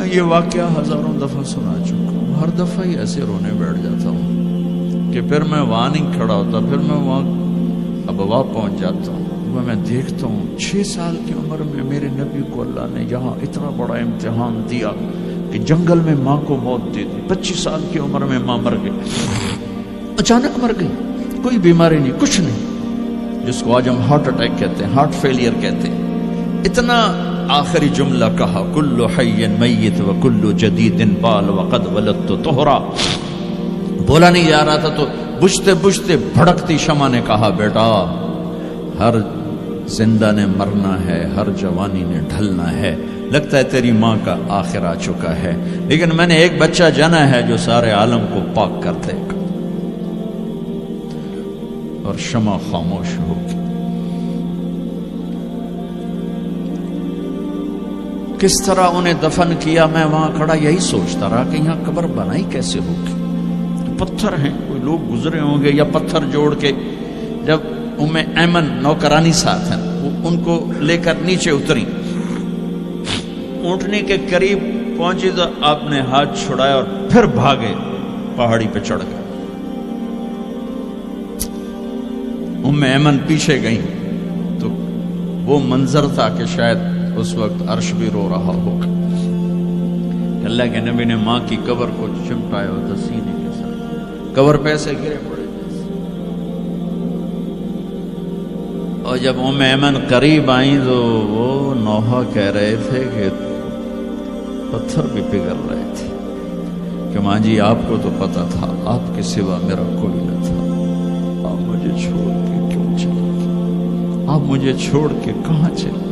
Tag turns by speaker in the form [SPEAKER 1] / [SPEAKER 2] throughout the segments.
[SPEAKER 1] میں یہ واقعہ ہزاروں دفعہ سنا چکا ہوں، ہر دفعہ ہی ایسے رونے بیٹھ جاتا ہوں کہ پھر میں وہاں نہیں کھڑا ہوتا، پھر میں وہاں ابوا پہنچ جاتا ہوں۔ میں دیکھتا ہوں 6 سال کی عمر میں میرے نبی کو اللہ نے یہاں اتنا بڑا امتحان دیا کہ جنگل میں ماں کو موت دے دی۔ 25 سال کی عمر میں ماں مر گئی، اچانک مر گئی، کوئی بیماری نہیں، کچھ نہیں، جس کو آج ہم ہارٹ اٹیک کہتے ہیں، ہارٹ فیلئر کہتے ہیں۔ اتنا آخری جملہ کہا، کل حی میت و کل جدید بال وقد ولدت طہرا۔ بولا نہیں جا رہا تھا تو بجھتے بجھتے بھڑکتی شمع نے کہا، بیٹا ہر زندہ نے مرنا ہے، ہر جوانی نے ڈھلنا ہے، لگتا ہے تیری ماں کا آخر آ چکا ہے، لیکن میں نے ایک بچہ جنا ہے جو سارے عالم کو پاک کر دے گا۔ اور شمع خاموش ہو گئی۔ کس طرح انہیں دفن کیا، میں وہاں کھڑا یہی سوچتا رہا کہ یہاں قبر بنائی کیسے ہوگی۔ پتھر ہیں، کوئی لوگ گزرے ہوں گے یا پتھر جوڑ کے۔ جب ام ایمن نوکرانی ساتھ ہیں، وہ ان کو لے کر نیچے اتری، اونٹنی کے قریب پہنچی تو آپ نے ہاتھ چھڑایا اور پھر بھاگے، پہاڑی پہ چڑھ گئے۔ ام ایمن پیچھے گئیں تو وہ منظر تھا کہ شاید اس وقت عرش بھی رو رہا ہوگا۔ اللہ کے نبی نے ماں کی قبر کو چمٹایا اور سینے کے ساتھ قبر پہ ایسے گرے پڑے جیسے۔ اور جب ام ایمن قریب آئیں تو وہ نوحہ کہہ رہے تھے کہ پتھر بھی پگھل رہے تھے کہ ماں جی آپ کو تو پتا تھا آپ کے سوا میرا کوئی نہ تھا، آپ مجھے چھوڑ کے کیوں چلے گئے، آپ مجھے چھوڑ کے کہاں چلے گئے۔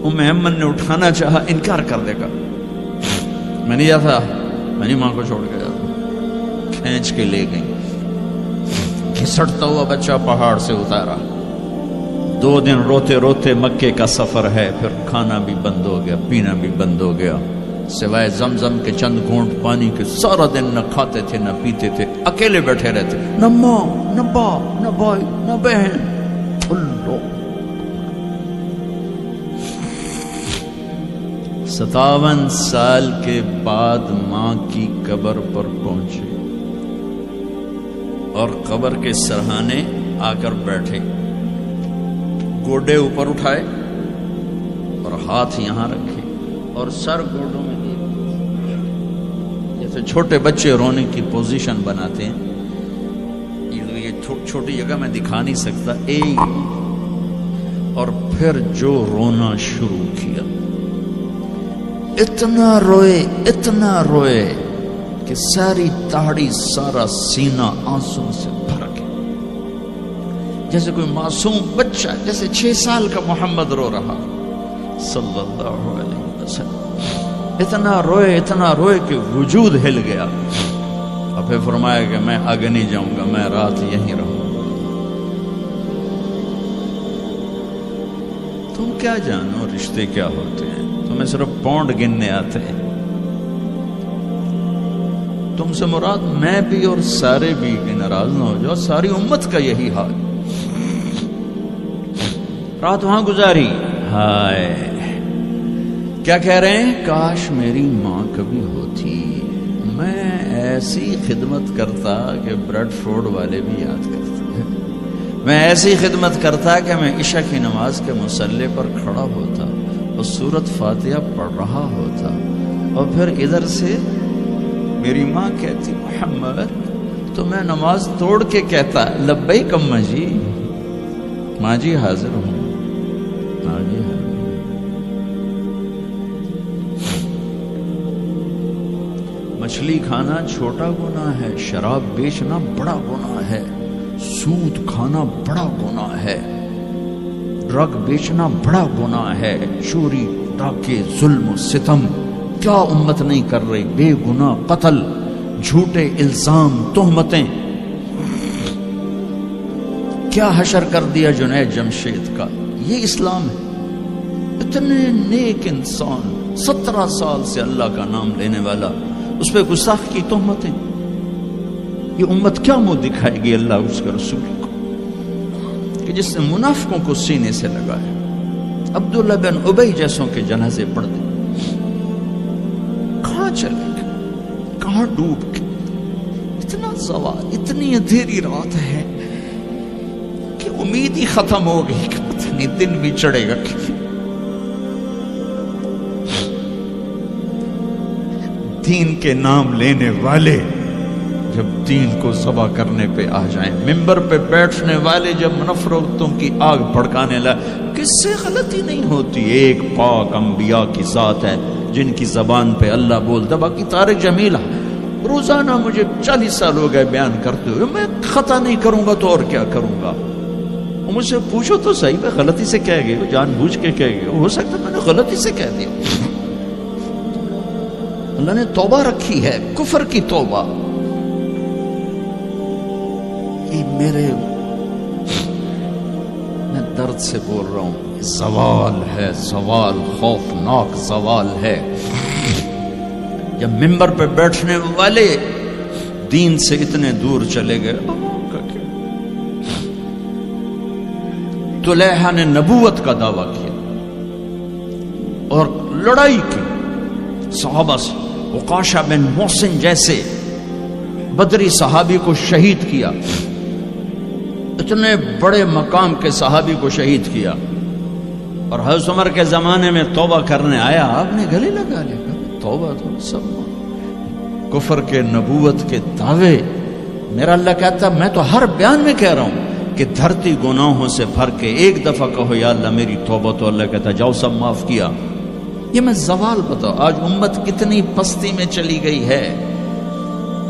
[SPEAKER 1] ام ایمن نے اٹھانا چاہا، انکار کر دے گا، میں نہیں جاتا، میں نہیں ماں کو چھوڑ کے جاتا۔ کھینچ کے لے گئی، گھسٹتا ہوا بچہ پہاڑ سے اتارا۔ 2 دن روتے روتے مکے کا سفر ہے، پھر کھانا بھی بند ہو گیا، پینا بھی بند ہو گیا، سوائے زمزم کے چند گھونٹ پانی کے سارا دن نہ کھاتے تھے نہ پیتے تھے، اکیلے بیٹھے رہتے، نہ ماں نہ باپ نہ بھائی نہ بہن۔ اللہ 57 سال کے بعد ماں کی قبر پر پہنچے اور قبر کے سرہانے آ کر بیٹھے، گوڈے اوپر اٹھائے اور ہاتھ یہاں رکھے اور سر گوڈوں میں دیے، جیسے چھوٹے بچے رونے کی پوزیشن بناتے ہیں۔ یہ چھوٹی جگہ میں دکھا نہیں سکتا، اور پھر جو رونا شروع کیا، اتنا روئے کہ ساری داڑھی سارا سینہ آنسوں سے بھر گیا، جیسے کوئی معصوم بچہ، جیسے 6 سال کا محمد رو رہا صلی اللہ علیہ وسلم۔ اتنا روئے کہ وجود ہل گیا، اور پھر فرمایا کہ میں آگے نہیں جاؤں گا، میں رات یہیں رہوں گا۔ تم کیا جانو رشتے کیا ہوتے ہیں، تمہیں صرف پونڈ گننے آتے ہیں۔ تم سے مراد میں بھی اور سارے بھی، کہ ناراض نہ ہو جاؤ، ساری امت کا یہی حال۔ رات وہاں گزاری، ہائے کیا کہہ رہے ہیں، کاش میری ماں کبھی ہوتی، میں ایسی خدمت کرتا کہ بریڈ فورڈ والے بھی یاد کرتے، میں ایسی خدمت کرتا کہ میں عشاء کی نماز کے مصلی پر کھڑا ہوتا اور سورۃ فاتحہ پڑھ رہا ہوتا، اور پھر ادھر سے میری ماں کہتی محمد، تو میں نماز توڑ کے کہتا لبیک اماں جی، ماں جی حاضر ہوں، ماں جی حاضر۔ مچھلی کھانا چھوٹا گناہ ہے، شراب بیچنا بڑا گناہ ہے، سود کھانا بڑا گناہ ہے، ڈرگ بیچنا بڑا گناہ ہے، چوری ڈاکے ظلم و ستم کیا امت نہیں کر رہی، بے گناہ قتل، جھوٹے الزام تہمتیں، کیا حشر کر دیا جنید جمشید کا۔ یہ اسلام ہے۔ اتنے نیک انسان، 17 سال سے اللہ کا نام لینے والا، اس پہ گستاخ کی تہمتیں، یہ امت کیا منہ دکھائے گی اللہ اس کے رسول کو، کہ جس نے منافقوں کو سینے سے لگایا، عبداللہ بن ابی جیسوں کے جنازے پڑھ دیں. کہاں چلے گئے, کہاں ڈوب گئے. اتنا زوال, اتنی اندھیری رات ہے کہ امید ہی ختم ہو گئی کہ پتہ نہیں دن بھی چڑھے گا. دین کے نام لینے والے جب دین کو ذبح کرنے پہ آ جائیں, ممبر پہ بیٹھنے والے جب نفرتوں کی آگ بھڑکانے لائے, کس سے غلطی نہیں ہوتی. ایک پاک انبیاء کی ذات ہے جن کی زبان پہ اللہ بولتا. باقی طارق جمیلہ روزانہ مجھے 40 سال ہو گئے بیان کرتے ہوئے, میں خطا نہیں کروں گا تو اور کیا کروں گا. مجھ سے پوچھو تو صحیح, میں غلطی سے کہہ گئے, جان بوجھ کے کہہ گئے, ہو سکتا میں نے غلطی سے کہہ دیا. اللہ نے توبہ رکھی ہے, کفر کی توبہ. میرے میں درد سے بول رہا ہوں, زوال ہے, زوال خوفناک زوال ہے. جب ممبر پہ بیٹھنے والے دین سے اتنے دور چلے گئے. طلیحہ نے نبوت کا دعویٰ کیا اور لڑائی کی صحابہ سے. عکاشہ بن محسن جیسے بدری صحابی کو شہید کیا, اتنے بڑے مقام کے صحابی کو شہید کیا. اور حضرت عمر کے زمانے میں توبہ کرنے آیا, آپ نے گلے لگا لیا, توبہ تو سب کفر کے نبوت کے دعوے. میرا اللہ کہتا میں تو ہر بیان میں کہہ رہا ہوں کہ دھرتی گناہوں سے بھر کے ایک دفعہ کہو یا اللہ میری توبہ, تو اللہ کہتا جاؤ سب معاف کیا. یہ میں زوال بتاؤ. آج امت کتنی پستی میں چلی گئی ہے,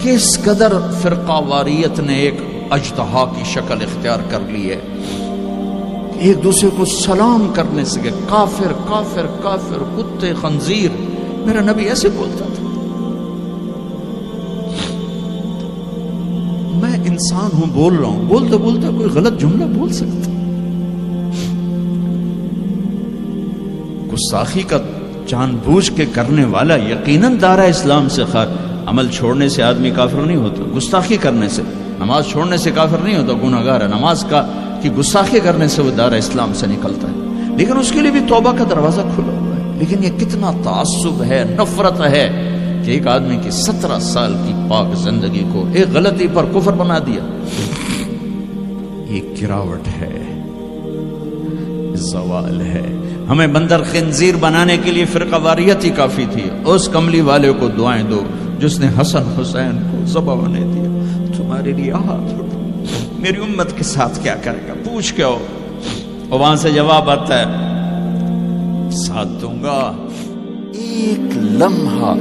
[SPEAKER 1] کس قدر فرقہ واریت نے ایک اجتہا کی شکل اختیار کر لی ہے. ایک دوسرے کو سلام کرنے سے کافر کافر کافر, کتے خنزیر. میرا نبی ایسے بولتا تھا. میں انسان ہوں, بول رہا ہوں, بولتا بولتا کوئی غلط جملہ بول سکتا. گستاخی کا جان بوجھ کے کرنے والا یقیناً دارہ اسلام سے عمل چھوڑنے سے آدمی کافر نہیں ہوتا. گستاخی کرنے سے, نماز چھوڑنے سے کافر نہیں ہوتا, گناہ گار ہے. نماز کی گستاخی کرنے سے وہ دارہ اسلام سے نکلتا ہے, لیکن اس کے لیے بھی توبہ کا دروازہ کھلا ہوا ہے. لیکن یہ کتنا تعصب ہے, نفرت ہے کہ ایک آدمی کی 17 سال کی پاک زندگی کو ایک غلطی پر کفر بنا دیا. یہ گراوٹ ہے, زوال ہے. ہمیں بندر خنزیر بنانے کے لیے فرقہ واریت ہی کافی تھی. اس کملی والے کو دعائیں دو جس نے حسن حسین کو ذبح ہونے دیا. تمہارے لیے میری امت کے ساتھ کیا کرے گا, پوچھ کے ہو. اور وہاں سے جواب آتا ہے ساتھ دوں گا. ایک لمحہ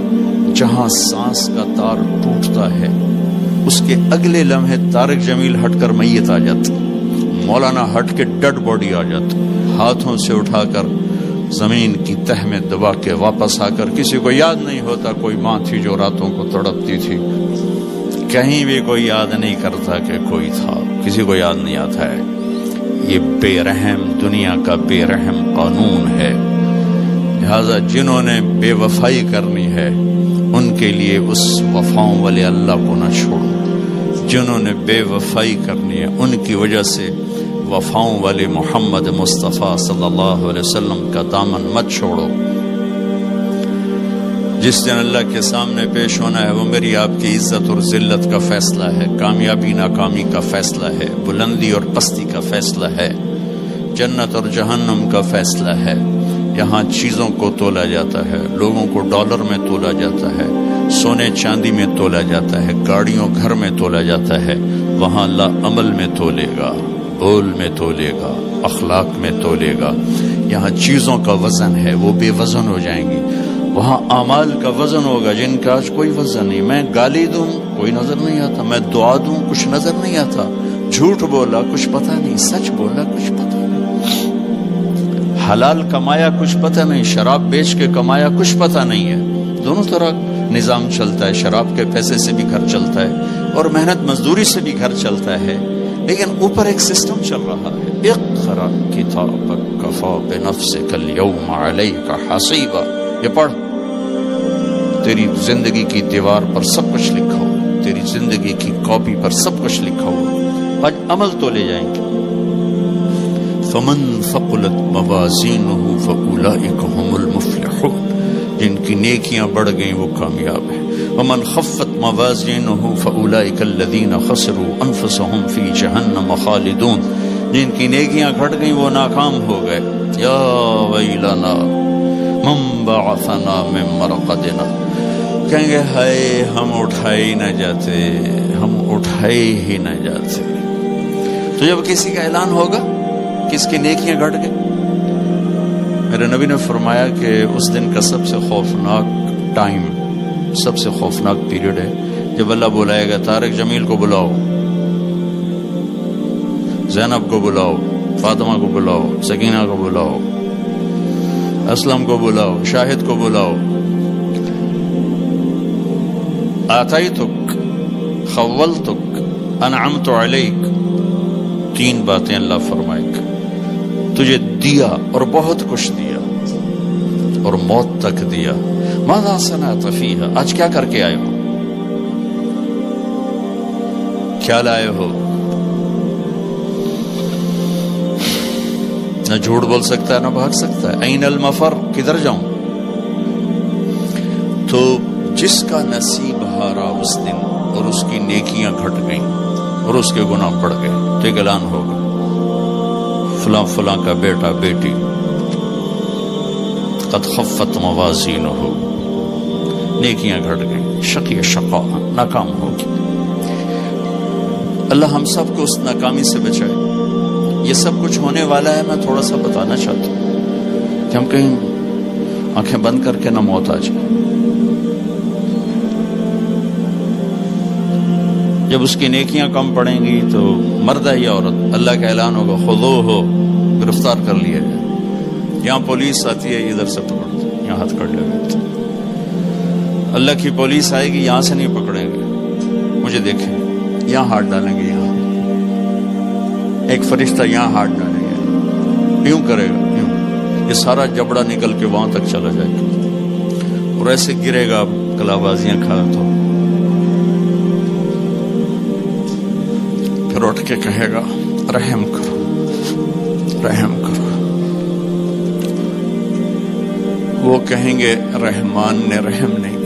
[SPEAKER 1] جہاں سانس کا تار ٹوٹتا ہے, اس کے اگلے لمحے طارق جمیل ہٹ کر میت آ جاتا, مولانا ہٹ کے ڈیڈ باڈی آ جاتا, ہاتھوں سے اٹھا کر زمین کی تہ میں دبا کے واپس آ کر. کسی کو یاد نہیں ہوتا کوئی ماں تھی جو راتوں کو تڑپتی تھی, کہیں بھی کوئی یاد نہیں کرتا کہ کوئی تھا, کسی کو یاد نہیں آتا ہے. یہ بے رحم دنیا کا بے رحم قانون ہے. لہذا جنہوں نے بے وفائی کرنی ہے ان کے لیے اس وفاؤں والے اللہ کو نہ چھوڑو. جنہوں نے بے وفائی کرنی ہے ان کی وجہ سے وفاؤں والے محمد مصطفیٰ صلی اللہ علیہ وسلم کا دامن مت چھوڑو. جس دن اللہ کے سامنے پیش ہونا ہے وہ میری آپ کی عزت اور ذلت کا فیصلہ ہے, کامیابی ناکامی کا فیصلہ ہے, بلندی اور پستی کا فیصلہ ہے, جنت اور جہنم کا فیصلہ ہے. یہاں چیزوں کو تولا جاتا ہے, لوگوں کو ڈالر میں تولا جاتا ہے, سونے چاندی میں تولا جاتا ہے, گاڑیوں گھر میں تولا جاتا ہے. وہاں اللہ عمل میں تولے گا, بول میں تولے گا, اخلاق میں تولے گا. یہاں چیزوں کا وزن ہے, وہ بے وزن ہو جائیں گی. وہاں اعمال کا وزن ہوگا جن کا آج کوئی وزن نہیں. میں گالی دوں کوئی نظر نہیں آتا, میں دعا دوں کچھ نظر نہیں آتا, جھوٹ بولا کچھ پتہ نہیں, سچ بولا کچھ پتہ نہیں, حلال کمایا کچھ پتہ نہیں, شراب بیچ کے کمایا کچھ پتہ نہیں ہے. دونوں طرح نظام چلتا ہے, شراب کے پیسے سے بھی گھر چلتا ہے اور محنت مزدوری سے بھی گھر چلتا ہے, لیکن اوپر ایک سسٹم چل رہا ہے. اقرأ کتابک کفی بنفسک اليوم علیک حسیبا. یہ پڑھ, تیری زندگی کی دیوار پر سب کچھ لکھا ہو, تیری زندگی کی کاپی پر سب کچھ لکھا ہو. آج عمل تو لے جائیں گے. فمن ثقلت موازینہ فاولئک هم المفلحون، جن کی نیکیاں بڑھ گئیں وہ کامیاب ہیں۔ ومن خفت موازینہ فاولئک الذین خسروا انفسهم فی جہنم خالدون، جن کی نیکیاں گھٹ گئیں وہ ناکام ہو گئے۔ یا ویلنا من بعثنا من مرقدنا، کہیں گے ہائے ہم اٹھائے ہی نہ جاتے، ہم اٹھائے ہی نہ جاتے۔ تو جب کسی کا اعلان ہوگا کہ اس کی نیکیاں گھٹ گئی، میرے نبی نے فرمایا کہ اس دن کا سب سے خوفناک ٹائم، سب سے خوفناک پیریڈ ہے جب اللہ بلائے گا طارق جمیل کو بلاؤ، زینب کو بلاؤ، فاطمہ کو بلاؤ، سکینہ کو بلاؤ، اسلم کو بلاؤ، شاہد کو بلاؤ، آتیتک، خولتک، انعمت علیک، تین باتیں اللہ فرمائے گا، تجھے دیا اور بہت کچھ دیا اور موت تک دیا۔ ماذا صنعت فیہا، آج کیا کر کے آئے ہو، کیا لائے ہو؟ نہ جھوٹ بول سکتا ہے نہ بھاگ سکتا ہے۔ این المفر، کدھر جاؤں؟ تو جس کا نصیب ہارا اس دن اور اس کی نیکیاں گھٹ گئیں اور اس کے گناہ بڑھ گئے تو ایک اعلان ہوگا، فلاں فلاں کا بیٹا بیٹی قد خفت موازینہ، نیکیاں گھٹ گئیں، شقی شقا، ناکام ہوگی۔ اللہ ہم سب کو اس ناکامی سے بچائے۔ یہ سب کچھ ہونے والا ہے، میں تھوڑا سا بتانا چاہتا ہوں کہ ہم کہیں آنکھیں بند کر کے نہ موت آ جائے۔ جب اس کی نیکیاں کم پڑیں گی تو مرد ہے یا عورت، اللہ کا اعلان ہوگا خذوہ، گرفتار کر لیا جائے۔ یہاں پولیس آتی ہے، ادھر سے پکڑتے، یہاں ہاتھ کر لیتے۔ اللہ کی پولیس آئے گی، یہاں سے نہیں پکڑیں گے، مجھے دیکھیں، یہاں ہاتھ ڈالیں گے، یہاں ایک فرشتہ یہاں ہاتھ ڈالیں گے، یوں کرے گا، یوں، یہ سارا جبڑا نکل کے وہاں تک چلا جائے گا اور ایسے گرے گا، کلا بازیاں کھا تو پھر اٹھ کے کہے گا رحم کرو، رحم کرو۔ وہ کہیں گے رحمان نے رحم نہیں